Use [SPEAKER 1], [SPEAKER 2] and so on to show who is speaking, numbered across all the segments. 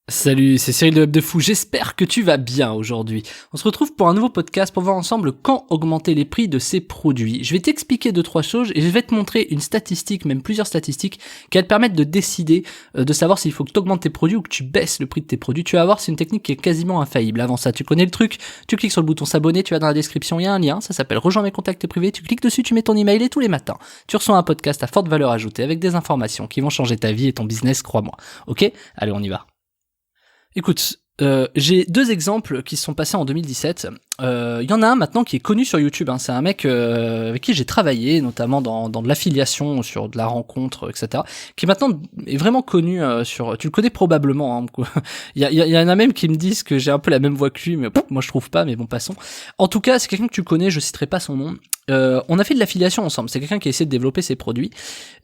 [SPEAKER 1] Salut, c'est Cyril de Web de Fou, j'espère que tu vas bien aujourd'hui. On se retrouve pour un nouveau podcast pour voir ensemble quand augmenter les prix de ces produits. Je vais t'expliquer 2-3 choses et je vais te montrer une statistique, même plusieurs statistiques, qui va te permettre de décider, de savoir s'il faut que tu augmentes tes produits ou que tu baisses le prix de tes produits. Tu vas voir, c'est une technique qui est quasiment infaillible. Avant ça, tu connais le truc, tu cliques sur le bouton s'abonner, tu vas dans la description, il y a un lien, ça s'appelle Rejoins mes contacts privés, tu cliques dessus, tu mets ton email et tous les matins, tu reçois un podcast à forte valeur ajoutée avec des informations qui vont changer ta vie et ton business, crois-moi. Ok ? Allez, on y va. Écoute, j'ai deux exemples qui se sont passés en 2017. Il y en a un maintenant qui est connu sur YouTube, hein. C'est un mec avec qui j'ai travaillé, notamment dans de l'affiliation, sur de la rencontre, etc. Qui maintenant est vraiment connu sur... Tu le connais probablement. Hein. Il y en a même qui me disent que j'ai un peu la même voix que lui, mais moi je trouve pas, mais bon, passons. En tout cas, c'est quelqu'un que tu connais, je citerai pas son nom. On a fait de l'affiliation ensemble, c'est quelqu'un qui a essayé de développer ses produits.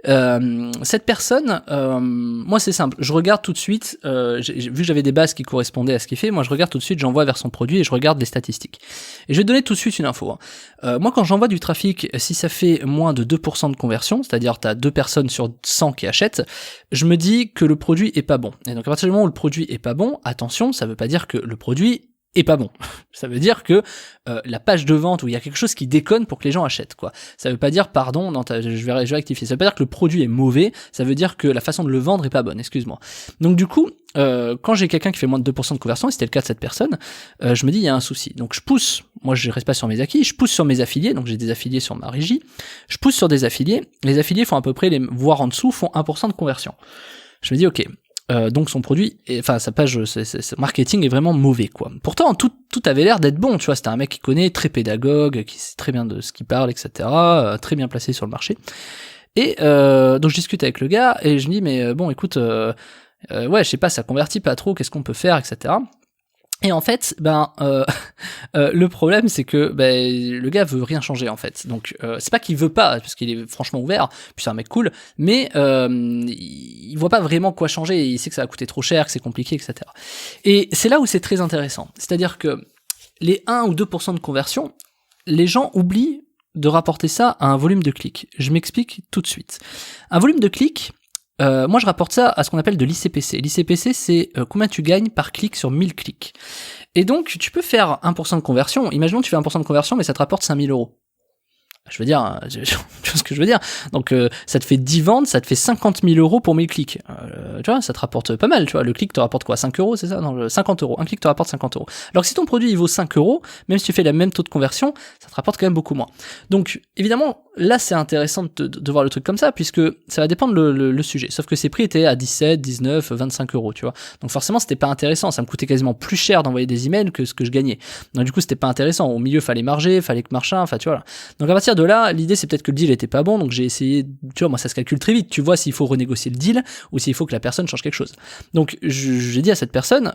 [SPEAKER 1] Cette personne, moi c'est simple, je regarde tout de suite, vu que j'avais des bases qui correspondaient à ce qu'il fait, moi je regarde tout de suite, j'envoie vers son produit et je regarde les statistiques. Et je vais te donner tout de suite une info. Moi quand j'envoie du trafic, si ça fait moins de 2% de conversion, c'est-à-dire t'as 2 personnes sur 100 qui achètent, je me dis que le produit est pas bon. Et donc à partir du moment où le produit est pas bon, attention, ça veut pas dire que le produit est pas bon. Ça veut dire que la page de vente où il y a quelque chose qui déconne pour que les gens achètent, quoi. Ça veut pas dire, pardon, non, je vais rectifier. Ça veut pas dire que le produit est mauvais, ça veut dire que la façon de le vendre est pas bonne, excuse-moi. Donc du coup, quand j'ai quelqu'un qui fait moins de 2% de conversion, et c'était le cas de cette personne, je me dis il y a un souci. Donc je pousse, moi je reste pas sur mes acquis, je pousse sur mes affiliés, donc j'ai des affiliés sur ma régie, je pousse sur des affiliés, les affiliés font à peu près, voire en dessous, font 1% de conversion. Je me dis ok, donc son produit, enfin sa page, son marketing est vraiment mauvais, quoi. Pourtant tout avait l'air d'être bon, tu vois, c'était un mec qui connaît, très pédagogue, qui sait très bien de ce qu'il parle, etc., très bien placé sur le marché. Et donc je discute avec le gars et je me dis mais bon écoute, ouais je sais pas, ça convertit pas trop, qu'est-ce qu'on peut faire, etc. Et en fait, le problème c'est que le gars veut rien changer en fait. Donc c'est pas qu'il veut pas, parce qu'il est franchement ouvert, puis c'est un mec cool, mais il voit pas vraiment quoi changer, il sait que ça va coûter trop cher, que c'est compliqué, etc. Et c'est là où c'est très intéressant. C'est-à-dire que les 1 ou 2% de conversion, les gens oublient de rapporter ça à un volume de clics. Je m'explique tout de suite. Un volume de clics, moi je rapporte ça à ce qu'on appelle de l'ICPC. L'ICPC c'est combien tu gagnes par clic sur 1000 clics. Et donc tu peux faire 1% de conversion, imaginons que tu fais 1% de conversion mais ça te rapporte 5000 euros. Je veux dire, tu vois ce que je veux dire. Donc ça te fait 10 ventes, ça te fait 50 000 euros pour 1000 clics. Tu vois, ça te rapporte pas mal, tu vois. Le clic te rapporte quoi, 5 euros, c'est ça? Non, 50 euros. Un clic te rapporte 50 euros. Alors que si ton produit il vaut 5 euros, même si tu fais le même taux de conversion, ça te rapporte quand même beaucoup moins. Donc évidemment, là c'est intéressant de voir le truc comme ça, puisque ça va dépendre le sujet. Sauf que ces prix étaient à 17, 19, 25 euros, tu vois. Donc forcément c'était pas intéressant, ça me coûtait quasiment plus cher d'envoyer des emails que ce que je gagnais. Donc du coup c'était pas intéressant. Au milieu fallait marger, fallait que machin, enfin tu vois là. Donc à partir de là, l'idée c'est peut-être que le deal était pas bon, donc j'ai essayé, tu vois, moi ça se calcule très vite, tu vois s'il faut renégocier le deal ou s'il faut que la personne change quelque chose. Donc j'ai dit à cette personne,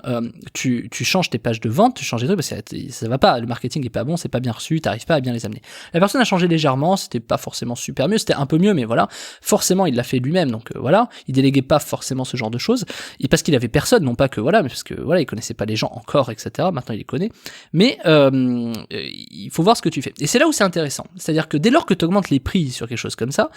[SPEAKER 1] tu changes tes pages de vente, tu changes des trucs parce que ça va pas, le marketing est pas bon, c'est pas bien reçu, t'arrives pas à bien les amener. La personne a changé légèrement, c'était pas forcément super mieux, c'était un peu mieux, mais voilà, forcément il l'a fait lui-même, donc voilà, il déléguait pas forcément ce genre de choses, et parce qu'il avait personne, non pas que voilà, mais parce que voilà, il connaissait pas les gens encore, etc. Maintenant il les connaît, mais il faut voir ce que tu fais. Et c'est là où c'est intéressant, c'est-à-dire que dès lors que tu augmentes les prix sur quelque chose comme ça,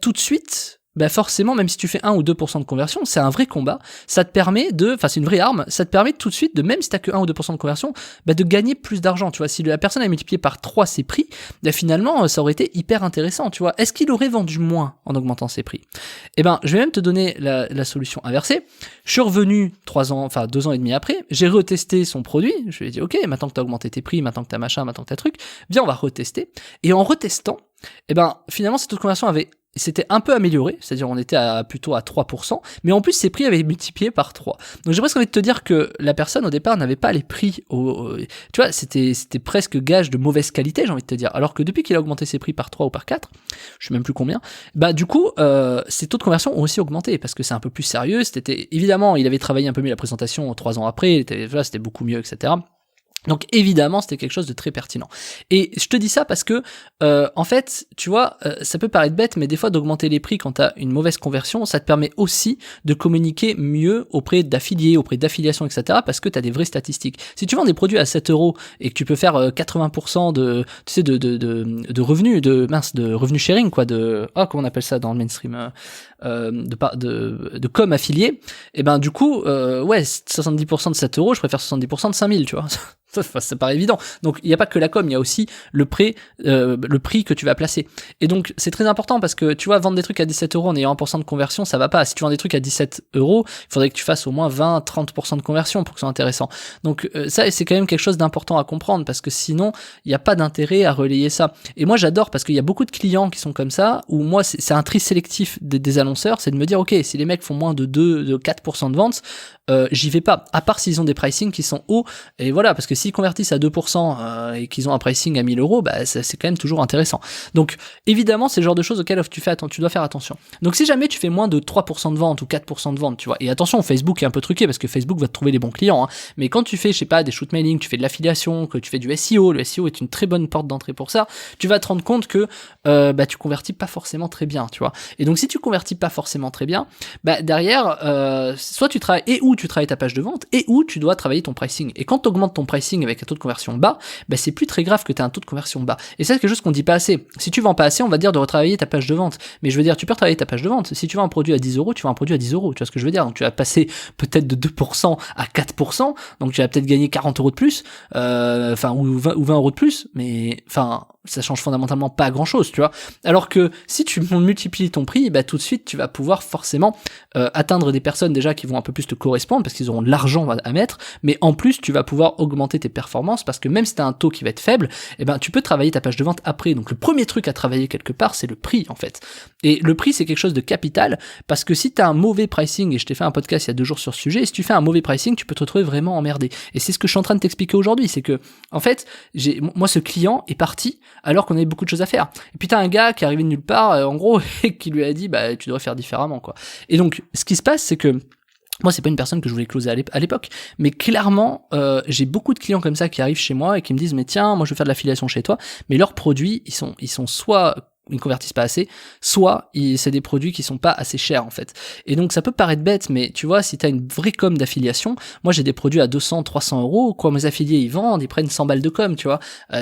[SPEAKER 1] tout de suite, forcément, même si tu fais 1 ou 2% de conversion, c'est un vrai combat, ça te permet c'est une vraie arme, ça te permet tout de suite même si t'as que 1 ou 2% de conversion, de gagner plus d'argent, tu vois. Si la personne a multiplié par 3 ses prix, finalement, ça aurait été hyper intéressant, tu vois. Est-ce qu'il aurait vendu moins en augmentant ses prix? Je vais même te donner la solution inversée. Je suis revenu 2 ans et demi après, j'ai retesté son produit, je lui ai dit, ok, maintenant que t'as augmenté tes prix, maintenant que t'as machin, maintenant que t'as truc, viens, on va retester. Et en retestant, finalement, cette taux de conversion s'était un peu amélioré, c'est-à-dire on était plutôt à 3%, mais en plus ses prix avaient multiplié par 3. Donc j'ai presque envie de te dire que la personne au départ n'avait pas les prix, tu vois, c'était presque gage de mauvaise qualité, j'ai envie de te dire, alors que depuis qu'il a augmenté ses prix par 3 ou par 4, je sais même plus combien, du coup ses taux de conversion ont aussi augmenté, parce que c'est un peu plus sérieux, évidemment il avait travaillé un peu mieux la présentation 3 ans après, c'était beaucoup mieux, etc. Donc évidemment, c'était quelque chose de très pertinent. Et je te dis ça parce que, en fait, tu vois, ça peut paraître bête, mais des fois d'augmenter les prix quand tu as une mauvaise conversion, ça te permet aussi de communiquer mieux auprès d'affiliés, auprès d'affiliations, etc. parce que tu as des vraies statistiques. Si tu vends des produits à 7 euros et que tu peux faire 80% de, tu sais, de revenus, de revenus sharing, quoi, comment on appelle ça dans le mainstream, de com affilié, et ben du coup, 70% de 7 euros, je préfère 70% de 5000, tu vois. Ça paraît évident. Donc il n'y a pas que la com, il y a aussi le prix que tu vas placer. Et donc c'est très important parce que tu vois, vendre des trucs à 17 euros en ayant 1% de conversion, ça va pas. Si tu vends des trucs à 17 euros, il faudrait que tu fasses au moins 20-30% de conversion pour que ce soit intéressant. Donc ça, c'est quand même quelque chose d'important à comprendre parce que sinon il n'y a pas d'intérêt à relayer ça. Et moi j'adore parce qu'il y a beaucoup de clients qui sont comme ça, où moi c'est un tri sélectif des annonceurs, c'est de me dire ok, si les mecs font moins de 4% de ventes, j'y vais pas, à part s'ils ont des pricing qui sont hauts, et voilà, parce que s'ils convertissent à 2% et qu'ils ont un pricing à 1000 euros, bah c'est quand même toujours intéressant. Donc évidemment, c'est le genre de choses auxquelles tu dois faire attention. Donc si jamais tu fais moins de 3% de vente ou 4% de vente, tu vois, et attention, Facebook est un peu truqué parce que Facebook va te trouver les bons clients, hein, mais quand tu fais, je sais pas, des shoot mailing, tu fais de l'affiliation, que tu fais du SEO, le SEO est une très bonne porte d'entrée pour ça, tu vas te rendre compte que tu convertis pas forcément très bien, tu vois. Et donc si tu convertis pas forcément très bien, bah derrière, soit tu travailles où tu travailles ta page de vente et où tu dois travailler ton pricing. Et quand tu augmentes ton pricing avec un taux de conversion bas, bah c'est plus très grave que tu aies un taux de conversion bas. Et c'est quelque chose qu'on dit pas assez. Si tu vends pas assez, on va dire de retravailler ta page de vente. Mais je veux dire, tu peux retravailler ta page de vente. Si tu vends un produit à 10 euros, tu vends un produit à 10 euros. Tu vois ce que je veux dire? Donc tu vas passer peut-être de 2% à 4%. Donc tu vas peut-être gagner 40 euros de plus, ou 20 euros de plus. Mais ça change fondamentalement pas grand chose, tu vois. Alors que si tu multiplies ton prix, bah tout de suite tu vas pouvoir forcément atteindre des personnes déjà qui vont un peu plus te correspondre parce qu'ils auront de l'argent à mettre, mais en plus tu vas pouvoir augmenter tes performances parce que même si tu as un taux qui va être faible, tu peux travailler ta page de vente après. Donc le premier truc à travailler quelque part, c'est le prix en fait. Et le prix, c'est quelque chose de capital parce que si tu as un mauvais pricing, et je t'ai fait un podcast il y a 2 jours sur ce sujet, et si tu fais un mauvais pricing, tu peux te retrouver vraiment emmerdé. Et c'est ce que je suis en train de t'expliquer aujourd'hui, c'est que en fait, moi ce client est parti alors qu'on avait beaucoup de choses à faire. Et puis t'as un gars qui est arrivé de nulle part, en gros, et qui lui a dit, bah, tu devrais faire différemment, quoi. Et donc, ce qui se passe, c'est que moi, c'est pas une personne que je voulais closer à l'époque, mais clairement, j'ai beaucoup de clients comme ça qui arrivent chez moi et qui me disent, mais tiens, moi, je veux faire de l'affiliation chez toi, mais leurs produits, ils sont soit ils ne convertissent pas assez, soit c'est des produits qui sont pas assez chers en fait. Et donc ça peut paraître bête, mais tu vois, si tu as une vraie com d'affiliation, moi j'ai des produits à 200, 300 euros, quoi, mes affiliés ils vendent, ils prennent 100 balles de com, tu vois,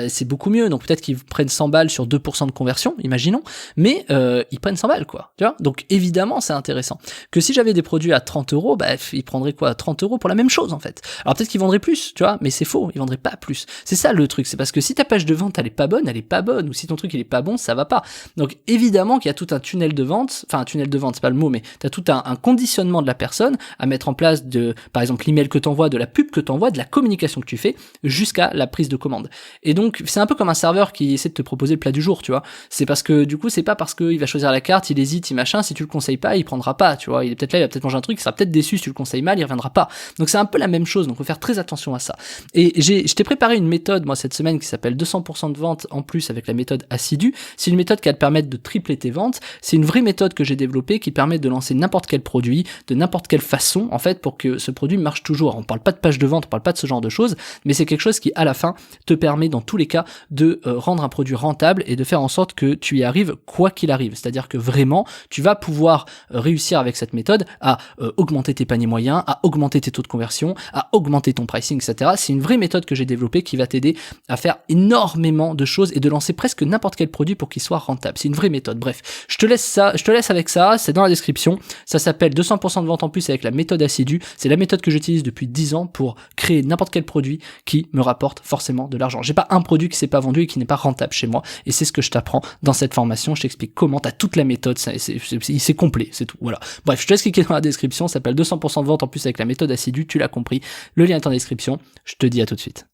[SPEAKER 1] c'est beaucoup mieux, donc peut-être qu'ils prennent 100 balles sur 2% de conversion, imaginons, mais ils prennent 100 balles quoi, tu vois, donc évidemment c'est intéressant. Que si j'avais des produits à 30 euros, bah ils prendraient quoi, 30 euros pour la même chose en fait. Alors peut-être qu'ils vendraient plus, tu vois, mais c'est faux, ils vendraient pas plus. C'est ça le truc, c'est parce que si ta page de vente elle est pas bonne, ou si ton truc il est pas bon, ça va pas. Donc évidemment qu'il y a tout un tunnel de vente, enfin un tunnel de vente c'est pas le mot, mais t'as tout un conditionnement de la personne à mettre en place de, par exemple l'email que t'envoies, de la pub que t'envoies, de la communication que tu fais, jusqu'à la prise de commande. Et donc c'est un peu comme un serveur qui essaie de te proposer le plat du jour, tu vois. C'est parce que du coup c'est pas parce qu'il va choisir la carte, il hésite, il machin, si tu le conseilles pas, il prendra pas, tu vois. Il est peut-être là, il va peut-être manger un truc, il sera peut-être déçu si tu le conseilles mal, il reviendra pas. Donc c'est un peu la même chose, donc faut faire très attention à ça. Et je t'ai préparé une méthode moi cette semaine qui s'appelle 200% de vente en plus avec la méthode assidue. C'est une méthode qui va te permettre de tripler tes ventes. C'est une vraie méthode que j'ai développée qui permet de lancer n'importe quel produit, de n'importe quelle façon, en fait, pour que ce produit marche toujours. On parle pas de page de vente, on parle pas de ce genre de choses, mais c'est quelque chose qui, à la fin, te permet, dans tous les cas, de rendre un produit rentable et de faire en sorte que tu y arrives quoi qu'il arrive. C'est-à-dire que vraiment, tu vas pouvoir réussir avec cette méthode à augmenter tes paniers moyens, à augmenter tes taux de conversion, à augmenter ton pricing, etc. C'est une vraie méthode que j'ai développée qui va t'aider à faire énormément de choses et de lancer presque n'importe quel produit pour qu'il soit rentable. C'est une vraie méthode. Bref, je te laisse avec ça, c'est dans la description. Ça s'appelle 200% de vente en plus avec la méthode assidue. C'est la méthode que j'utilise depuis 10 ans pour créer n'importe quel produit qui me rapporte forcément de l'argent. J'ai pas un produit qui s'est pas vendu et qui n'est pas rentable chez moi. Et c'est ce que je t'apprends dans cette formation. Je t'explique comment, t'as toute la méthode, c'est complet, c'est tout. Voilà. Bref, je te laisse cliquer dans la description. Ça s'appelle 200% de vente en plus avec la méthode assidue. Tu l'as compris. Le lien est en description. Je te dis à tout de suite.